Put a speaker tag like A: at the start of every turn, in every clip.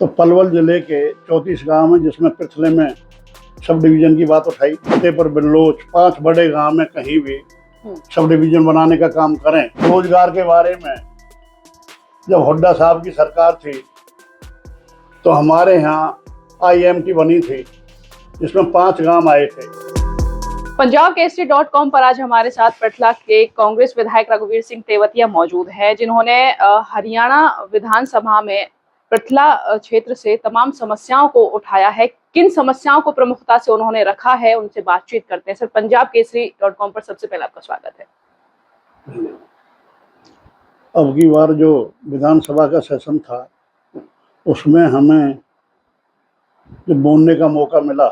A: तो पलवल जिले के 34 गांव हैं, जिसमें पिछले में सब डिवीजन की बात उठाई। फतेहपुर बिल्लोच 5 बड़े गांव में कहीं भी सब डिवीजन बनाने का काम करें। रोजगार के बारे में जब हुड्डा साहब की सरकार थी तो हमारे यहाँ IMT बनी थी, जिसमें 5 गांव आए थे।
B: पंजाब केसरी.com पर आज हमारे साथ पृथला के कांग्रेस विधायक रघुवीर सिंह तेवतिया मौजूद हैं, जिन्होंने हरियाणा विधानसभा में पृथला क्षेत्र से तमाम समस्याओं को उठाया है। किन समस्याओं को प्रमुखता से उन्होंने रखा है, उनसे बातचीत करते हैं। सर, पंजाब केसरी.com पर सबसे पहले आपका स्वागत है।
A: अब की बार जो विधानसभा का सेशन था उसमें हमें जब बोलने का मौका मिला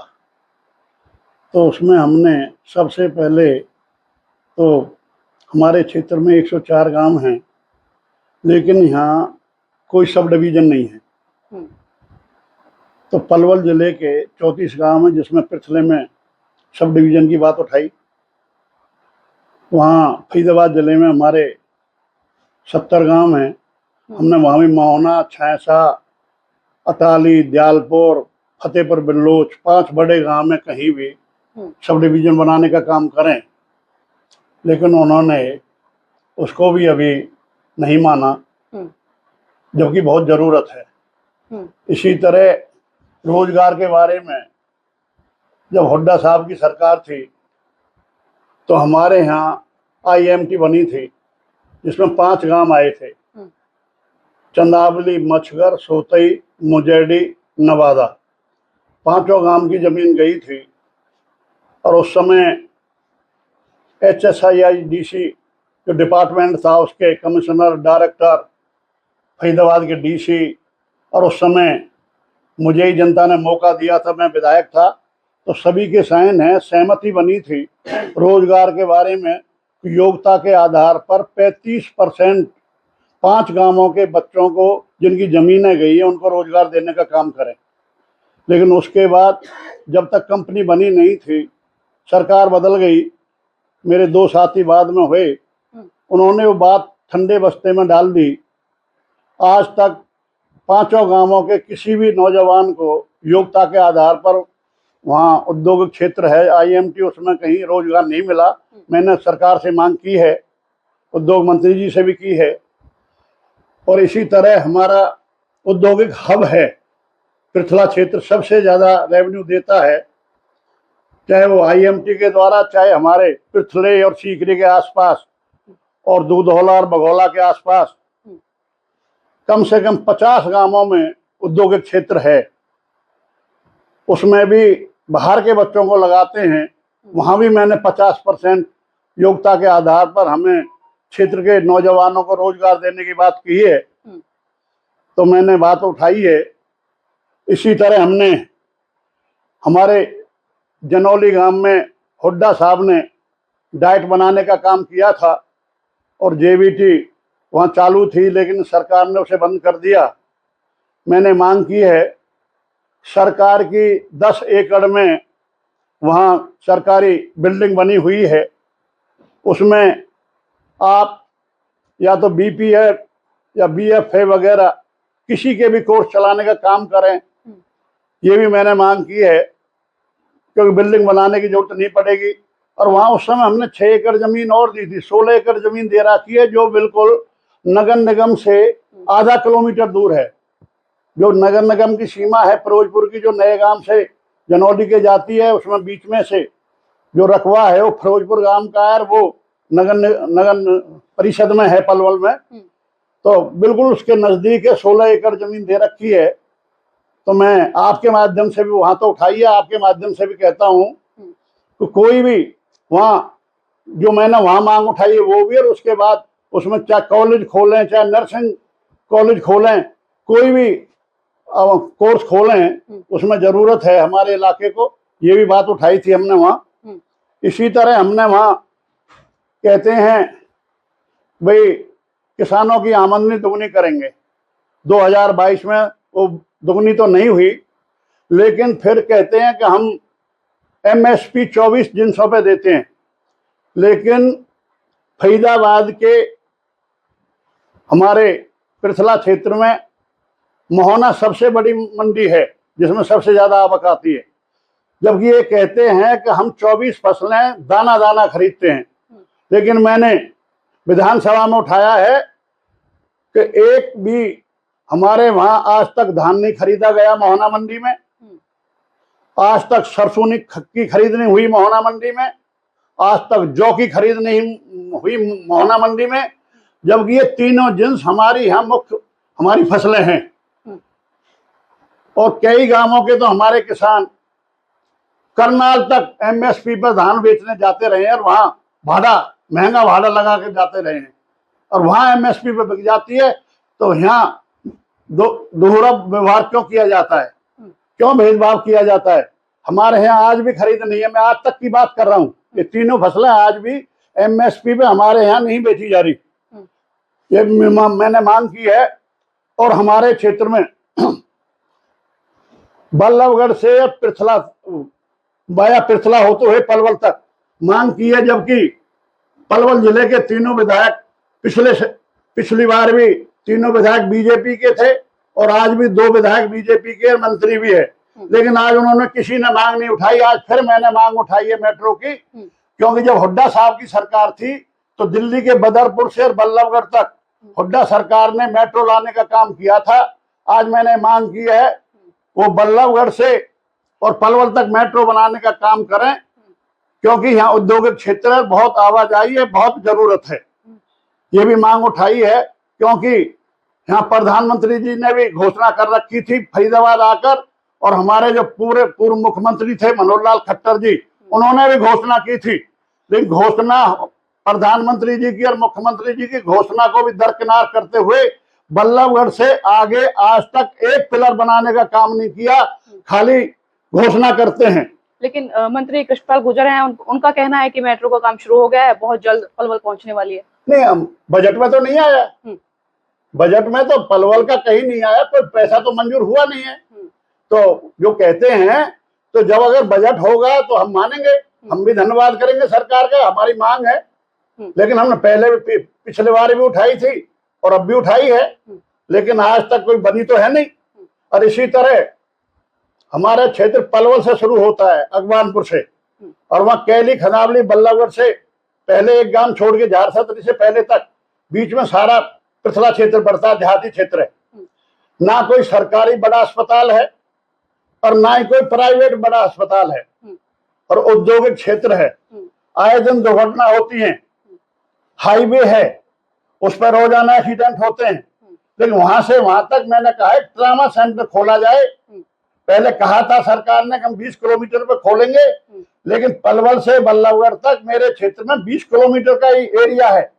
A: तो उसमें हमने सबसे पहले तो हमारे क्षेत्र में 104 गांव हैं, लेकिन यहाँ कोई सब डिवीजन नहीं है। तो पलवल जिले के 34 गांव हैं, जिसमें पिछले में सब डिवीजन की बात उठाई। वहाँ फरीदाबाद जिले में हमारे 70 गांव हैं। हमने वहाँ भी मोहना, छैसा, अटाली, दयालपुर, फतेहपुर बिल्लोच 5 बड़े गांव में कहीं भी सब डिवीजन बनाने का काम करें, लेकिन उन्होंने उसको भी अभी नहीं माना, जबकि बहुत ज़रूरत है। इसी तरह रोजगार के बारे में जब हुड्डा साहब की सरकार थी तो हमारे यहाँ IMT बनी थी, जिसमें 5 गांव आए थे। चंदावली, मछगर, सोतई, मुजेडी, नवादा, 5 गांव की जमीन गई थी। और उस समय HSIIDC जो डिपार्टमेंट था, उसके कमिश्नर, डायरेक्टर, फरीदाबाद के DC, और उस समय मुझे ही जनता ने मौका दिया था, मैं विधायक था, तो सभी के साइन हैं, सहमति बनी थी रोजगार के बारे में। योग्यता के आधार पर 35% 5 गांवों के बच्चों को जिनकी ज़मीनें गई हैं उनको रोजगार देने का काम करें। लेकिन उसके बाद जब तक कंपनी बनी नहीं थी, सरकार बदल गई, मेरे 2 साथी बाद में हुए, उन्होंने वो बात ठंडे बस्ते में डाल दी। आज तक 5 गांवों के किसी भी नौजवान को योग्यता के आधार पर, वहाँ उद्योग क्षेत्र है IMT, उसमें कहीं रोजगार नहीं मिला। मैंने सरकार से मांग की है, उद्योग मंत्री जी से भी की है। और इसी तरह हमारा औद्योगिक हब है, पृथला क्षेत्र सबसे ज़्यादा रेवेन्यू देता है, चाहे वो IMT के द्वारा, चाहे हमारे पृथले और सीकरी के आसपास और दूधौला और बघौला के आसपास कम से कम 50 गांवों में औद्योगिक क्षेत्र है। उसमें भी बाहर के बच्चों को लगाते हैं। वहाँ भी मैंने 50% योग्यता के आधार पर हमें क्षेत्र के नौजवानों को रोजगार देने की बात की है, तो मैंने बात उठाई है। इसी तरह हमने हमारे जनौली गांव में हुड्डा साहब ने डाइट बनाने का काम किया था और JBT वहाँ चालू थी, लेकिन सरकार ने उसे बंद कर दिया। मैंने मांग की है, सरकार की 10 एकड़ में वहाँ सरकारी बिल्डिंग बनी हुई है, उसमें आप या तो BPEd या BFA वगैरह किसी के भी कोर्स चलाने का काम करें। ये भी मैंने मांग की है, क्योंकि बिल्डिंग बनाने की जरूरत नहीं पड़ेगी। और वहाँ उस समय हमने 6 एकड़ ज़मीन और दी थी, 16 एकड़ ज़मीन दे रखी है, जो बिल्कुल नगर निगम से आधा किलोमीटर दूर है। जो नगर निगम की सीमा है फिरोजपुर की, जो नए गांव से जनौली के जाती है, उसमें बीच में से जो रकबा है वो फिरोजपुर गांव का है, वो नगर परिषद में है, पलवल में। तो बिल्कुल उसके नज़दीक है, 16 एकड़ ज़मीन दे रखी है। तो मैं आपके माध्यम से भी, वहाँ तो उठाइए, आपके माध्यम से भी कहता हूँ तो कोई भी वहाँ, जो मैंने वहाँ मांग उठाई है वो भी, और उसके बाद उसमें चाहे कॉलेज खोलें, चाहे नर्सिंग कॉलेज खोलें, कोई भी कोर्स खोलें, उसमें ज़रूरत है हमारे इलाके को। ये भी बात उठाई थी हमने वहाँ। इसी तरह हमने वहाँ कहते हैं भाई किसानों की आमदनी दुगनी करेंगे। 2022 में वो दुगनी तो नहीं हुई, लेकिन फिर कहते हैं कि हम MSP 24 जिनसों पे देते हैं, लेकिन फरीदाबाद के हमारे पृथला क्षेत्र में मोहना सबसे बड़ी मंडी है जिसमें सबसे ज्यादा आवक आती है, जबकि ये कहते हैं कि हम 24 फसलें दाना दाना खरीदते हैं। लेकिन मैंने विधानसभा में उठाया है कि एक भी हमारे वहां आज तक धान नहीं खरीदा गया मोहना मंडी में, आज तक सरसों की खरीद नहीं हुई मोहना मंडी में, आज तक जौ की खरीद नहीं हुई मोहना मंडी में, जबकि ये तीनों जिन्स हमारी यहाँ मुख्य हमारी फसलें हैं। और कई गांवों के तो हमारे किसान करनाल तक एमएसपी पर धान बेचने जाते रहे हैं और वहां महंगा भाड़ा लगा के जाते रहे हैं, और वहां एमएसपी पे बिक जाती है। तो यहाँ दोहरा व्यवहार क्यों किया जाता है, क्यों भेदभाव किया जाता है? हमारे यहाँ आज भी खरीद नहीं है, मैं आज तक की बात कर रहा हूँ, ये तीनों फसलें आज भी एमएसपी पे हमारे यहाँ नहीं बेची जा रही। ये मैंने मांग की है। और हमारे क्षेत्र में बल्लभगढ़ से पृथला वाया पृथला होते हुए पलवल तक मांग की है, जबकि पलवल जिले के तीनों विधायक पिछली बार भी तीनों विधायक बीजेपी के थे और आज भी 2 विधायक बीजेपी के मंत्री भी है, लेकिन आज उन्होंने किसी ने मांग नहीं उठाई। आज फिर मैंने मांग उठाई है मेट्रो की, क्योंकि जब हुड्डा साहब की सरकार थी तो दिल्ली के बदरपुर से बल्लभगढ़ तक हुड्डा सरकार ने मेट्रो लाने का काम किया था। आज मैंने मांग की है वो बल्लभगढ़ से और पलवल तक मेट्रो बनाने का काम करें, क्योंकि यहाँ औद्योगिक क्षेत्र है, बहुत आवाजाही है, बहुत जरूरत है। ये भी मांग उठाई है, क्योंकि यहाँ प्रधानमंत्री जी ने भी घोषणा कर रखी थी फरीदाबाद आकर, और हमारे जो पूर्व मुख्यमंत्री थे मनोहर लाल खट्टर जी, उन्होंने भी घोषणा की थी। लेकिन घोषणा प्रधानमंत्री जी की और मुख्यमंत्री जी की घोषणा को भी दरकिनार करते हुए बल्लभगढ़ से आगे आज तक एक पिलर बनाने का काम नहीं किया, खाली घोषणा करते हैं।
B: लेकिन मंत्री कृष्णपाल गुर्जर हैं, उनका कहना है कि मेट्रो का काम शुरू हो गया है, बहुत जल्द पलवल पहुंचने वाली है।
A: नहीं, हम बजट में तो नहीं आया, बजट में तो पलवल का कहीं नहीं आया, कोई पैसा तो मंजूर हुआ नहीं है। तो जो कहते हैं, तो जब अगर बजट होगा तो हम मानेंगे, हम भी धन्यवाद करेंगे सरकार का, हमारी मांग है। लेकिन हमने पहले भी पिछले बार भी उठाई थी और अब भी उठाई है, लेकिन आज तक कोई बनी तो है नहीं। और इसी तरह हमारा क्षेत्र पलवल से शुरू होता है अगवानपुर से, और वहां कैली खनावली बल्लभगढ़ से पहले एक गांव छोड़ के झारसतरी से पहले तक बीच में सारा पृथला क्षेत्र पड़ता है, देहाती क्षेत्र है। ना कोई सरकारी बड़ा अस्पताल है और ना ही कोई प्राइवेट बड़ा अस्पताल है, और औद्योगिक क्षेत्र है, आए दिन दुर्घटना होती है। हाईवे है, उस पर रोजाना एक्सीडेंट होते हैं। लेकिन वहां से वहां तक मैंने कहा है ट्रामा सेंटर खोला जाए। पहले कहा था सरकार ने कि हम 20 किलोमीटर पे खोलेंगे, लेकिन पलवल से बल्लभगढ़ तक मेरे क्षेत्र में 20 किलोमीटर का ही एरिया है,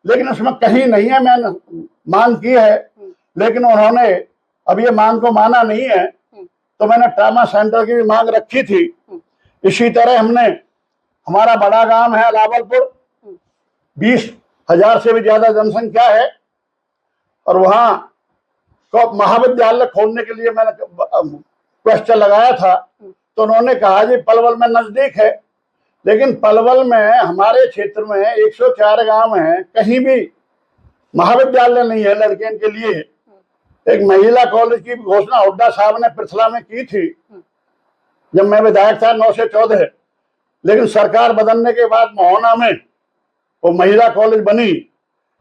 A: लेकिन उसमें कहीं नहीं है। मैंने मांग की है, लेकिन उन्होंने अब ये मांग को माना नहीं है। तो मैंने ट्रामा सेंटर की भी मांग रखी थी। इसी तरह हमने, हमारा बड़ा गांव है लावलपुर, 20,000 से भी ज्यादा जनसंख्या है, और वहां को महाविद्यालय खोलने के लिए मैंने क्वेश्चन लगाया था, तो उन्होंने कहा जी पलवल में नजदीक है। लेकिन पलवल में हमारे क्षेत्र में 104 गांव हैं, कहीं भी महाविद्यालय नहीं है लड़कियों के लिए। एक महिला कॉलेज की घोषणा हुड्डा साहब ने पृथला में की थी जब मैं विधायक था 9 से 14, लेकिन सरकार बदलने के बाद मोहना में वो महिला कॉलेज बनी।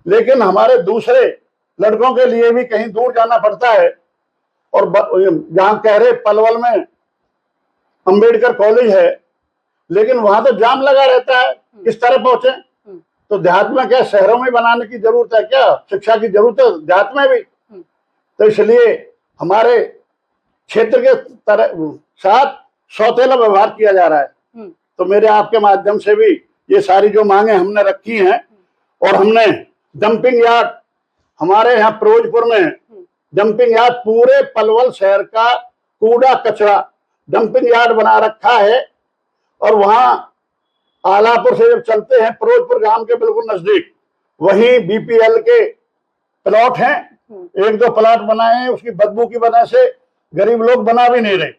A: लेकिन हमारे दूसरे लड़कों के लिए भी कहीं दूर जाना पड़ता है, और जहां कह रहे पलवल में अंबेडकर कॉलेज है, लेकिन वहां तो जाम लगा रहता है, किस तरह पहुंचे? तो देहात में क्या शहरों में बनाने की जरूरत है क्या? शिक्षा की जरूरत है देहात में भी। तो इसलिए हमारे क्षेत्र के साथ सौतेला व्यवहार किया जा रहा है। तो मेरे आपके माध्यम से भी ये सारी जो मांगे हमने रखी हैं, और हमने डंपिंग यार्ड हमारे यहाँ फिरोजपुर में डंपिंग यार्ड, पूरे पलवल शहर का कूड़ा कचरा डंपिंग यार्ड बना रखा है। और वहां आलापुर से जब चलते हैं फिरोजपुर गांव के बिल्कुल नजदीक, वहीं बीपीएल के प्लॉट हैं, 1-2 प्लॉट बनाए हैं, उसकी बदबू की वजह से गरीब लोग बना भी नहीं रहे।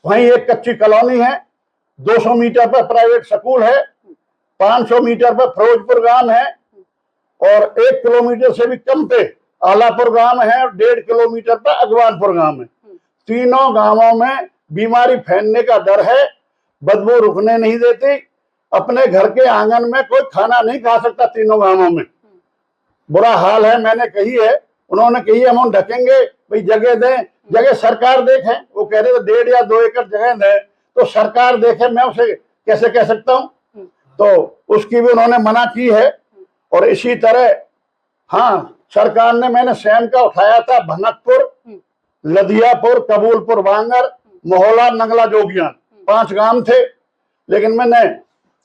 A: वहीं एक कच्ची कॉलोनी है, 200 मीटर पर प्राइवेट स्कूल है, 500 मीटर पर फिरोजपुर गांव है, और 1 किलोमीटर से भी कम पे आलापुर गांव है और 1.5 किलोमीटर पर अगवानपुर गांव है। तीनों गांवों में बीमारी फैलने का डर है, बदबू रुकने नहीं देती। अपने घर के आंगन में कोई खाना नहीं खा सकता। तीनों गांवों में बुरा हाल है। मैंने कही है, उन्होंने कही है हम ढकेंगे, भाई जगह दें। जगह सरकार देखे, वो कह रहे थे 1.5 या 2 एकड़ जगह दें, तो सरकार देखे, मैं उसे कैसे कह सकता हूँ। तो उसकी भी उन्होंने मना की है। और इसी तरह हाँ, सरकार ने, मैंने स्वयं का उठाया था भनकपुर, लदियापुर, कबूलपुर, बांगर, मोहला, नगला, जोगियान, 5 गांव थे। लेकिन मैंने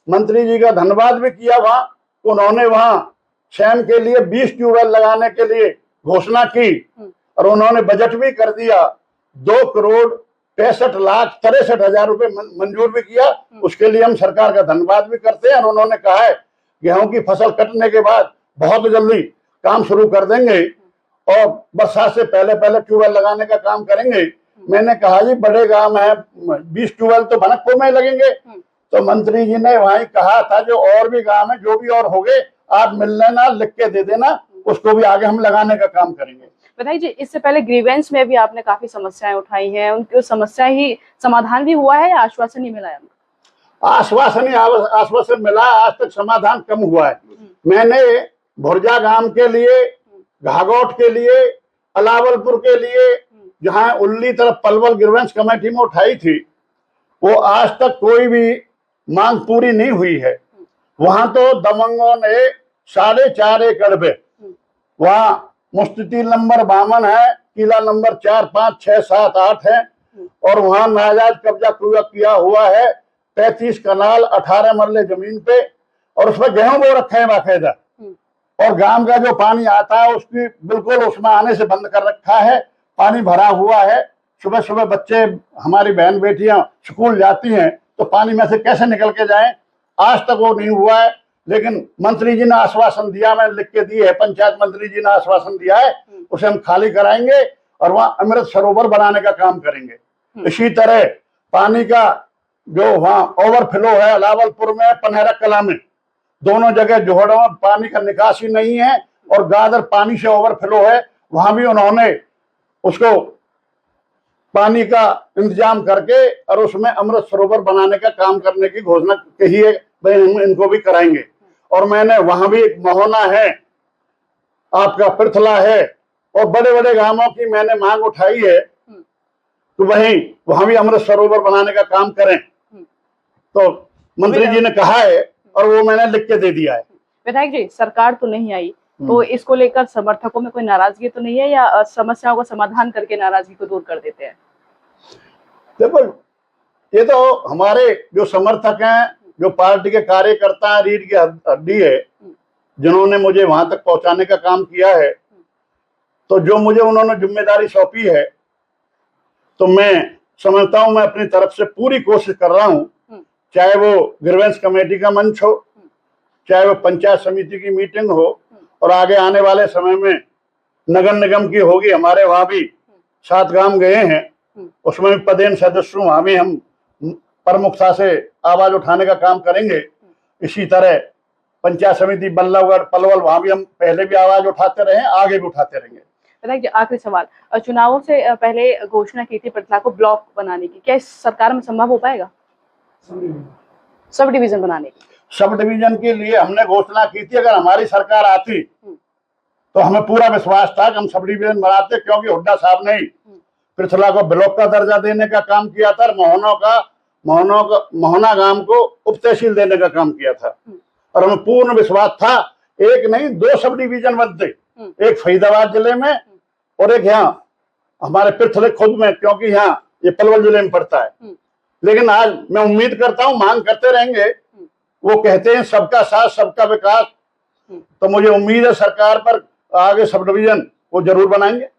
A: मंत्री जी का धन्यवाद भी किया वहां, उन्होंने वहां स्वयं के लिए 20 ट्यूबवेल लगाने के लिए घोषणा की और उन्होंने बजट भी कर दिया। 2,65,63,हजार रुपए मंजूर भी किया। उसके लिए हम सरकार का धन्यवाद भी करते हैं। और उन्होंने कहा है गेहूं की फसल कटने के बाद बहुत जल्दी काम शुरू कर देंगे और बरसात से पहले पहले ट्यूबवेल लगाने का काम करेंगे। मैंने कहा जी बड़े गांव है, 20 ट्यूबवेल तो भनकपुर में लगेंगे। तो मंत्री जी ने वहीं कहा था जो और भी गांव है, जो भी और हो गए, आप मिल लेना, लिख के दे देना, उसको भी आगे हम लगाने का काम करेंगे।
B: बताइए जी, इससे पहले ग्रीवेंस में भी आपने काफी समस्याएं उठाई हैं, उनकी समस्या ही समाधान भी हुआ है या आश्वासन ही मिला है?
A: आश्वासन मिला, आज तक समाधान कम हुआ है। मैंने भुरजा गांव के लिए, घाघोट के लिए, अलावलपुर के लिए, जहां उल्ली तरफ पलवल ग्रीवेंस कमेटी में उठाई थी, वो आज तक कोई भी मांग पूरी नहीं हुई है। वहां तो दबंगों ने 4.5 एकड़ पे, वहां मुस्ततील नंबर 52 है, किला नंबर 4, 5, 6, 7, 8 है, और वहां नाजायज कब्जा किया हुआ है 33 कनाल 18 मरले जमीन पे, और उसमें गेहूं बो रखे हैं बाकायदा। और गांव का जो पानी आता है उसकी बिल्कुल उसमें आने से बंद कर रखा है। पानी भरा हुआ है। सुबह सुबह बच्चे, हमारी बहन बेटियां स्कूल जाती हैं तो पानी में से कैसे निकल के जाएं, आज तक वो नहीं हुआ है। लेकिन मंत्री जी ने आश्वासन दिया, मैंने लिख के दी है, पंचायत मंत्री जी ने आश्वासन दिया है, उसे हम खाली कराएंगे और वहां अमृत सरोवर बनाने का काम करेंगे। इसी तरह पानी का जो वहां ओवरफ्लो है, अलावलपुर में, पनहरा कला में, दोनों जगह जोहड़ों में पानी का निकासी नहीं है और गादर पानी से ओवरफ्लो है। वहां भी उन्होंने उसको पानी का इंतजाम करके और उसमें अमृत सरोवर बनाने का काम करने की घोषणा कही है, हम इनको भी कराएंगे। और मैंने वहां भी एक मोहना है, आपका पृथला है, और बड़े बड़े गांवों की मैंने मांग उठाई है तो वहां भी अमृत सरोवर बनाने का काम करें। तो मंत्री जी ने कहा है और वो मैंने लिख के दे दिया है।
B: विधायक जी, सरकार तो नहीं आई, तो इसको लेकर समर्थकों में कोई नाराजगी तो नहीं है या समस्याओं का समाधान करके नाराजगी को दूर कर देते हैं?
A: देखो, ये तो हमारे जो समर्थक हैं, जो पार्टी के कार्यकर्ता हैं, रीढ़ की हड्डी है, जिन्होंने मुझे वहां तक पहुंचाने का काम किया है, तो जो मुझे उन्होंने जिम्मेदारी सौंपी है, तो मैं समझता हूं मैं अपनी तरफ से पूरी कोशिश कर रहा हूं। चाहे वो ग्रीवेंस कमेटी का मंच हो, चाहे वो पंचायत समिति की मीटिंग हो, और आगे आने वाले समय में नगर निगम की होगी। हमारे वहां भी 7 गांव गए हैं, उसमें भी पदेन सदस्य, वहां भी हम प्रमुखता से आवाज उठाने का काम करेंगे। इसी तरह पंचायत समिति बल्लभगढ़, पलवल, वहां भी हम पहले भी आवाज उठाते रहे, आगे भी उठाते रहेंगे।
B: आखिरी सवाल, चुनावों से पहले घोषणा की थी पृथला को ब्लॉक बनाने की, क्या इस सरकार में संभव हो पाएगा सब डिवीजन बनाने की?
A: सब डिवीजन के लिए हमने घोषणा की थी, अगर हमारी सरकार आती तो हमें पूरा विश्वास था कि हम सब डिवीजन बनाते, क्योंकि हुड्डा साहब ने पृथला को ब्लॉक का दर्जा देने का काम किया था, मोहना गांव को उप तहसील देने का काम किया था। और हमें पूर्ण विश्वास था, एक नहीं 2 सब डिवीजन बनते, एक फरीदाबाद जिले में और एक यहाँ हमारे पृथले खुद में, क्योंकि यहाँ ये पलवल जिले में पड़ता है। लेकिन आज मैं उम्मीद करता हूँ, मांग करते रहेंगे, वो कहते हैं सबका साथ सबका विकास, तो मुझे उम्मीद है सरकार पर आगे सब डिवीजन वो जरूर बनाएंगे।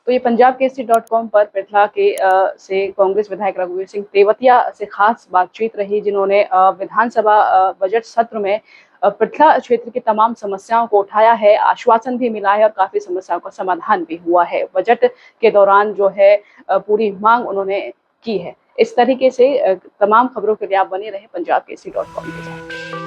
B: तो ये punjabkesari.com पर पृथला के से कांग्रेस विधायक रघुवीर सिंह तेवतिया से खास बातचीत रही, जिन्होंने विधानसभा बजट सत्र में पृथला क्षेत्र की तमाम समस्याओं को उठाया है, आश्वासन भी मिला है और काफी समस्याओं का समाधान भी हुआ है। बजट के दौरान जो है पूरी मांग उन्होंने की है। इस तरीके से तमाम खबरों के लिए आप बने रहे punjabkesari.com के साथ।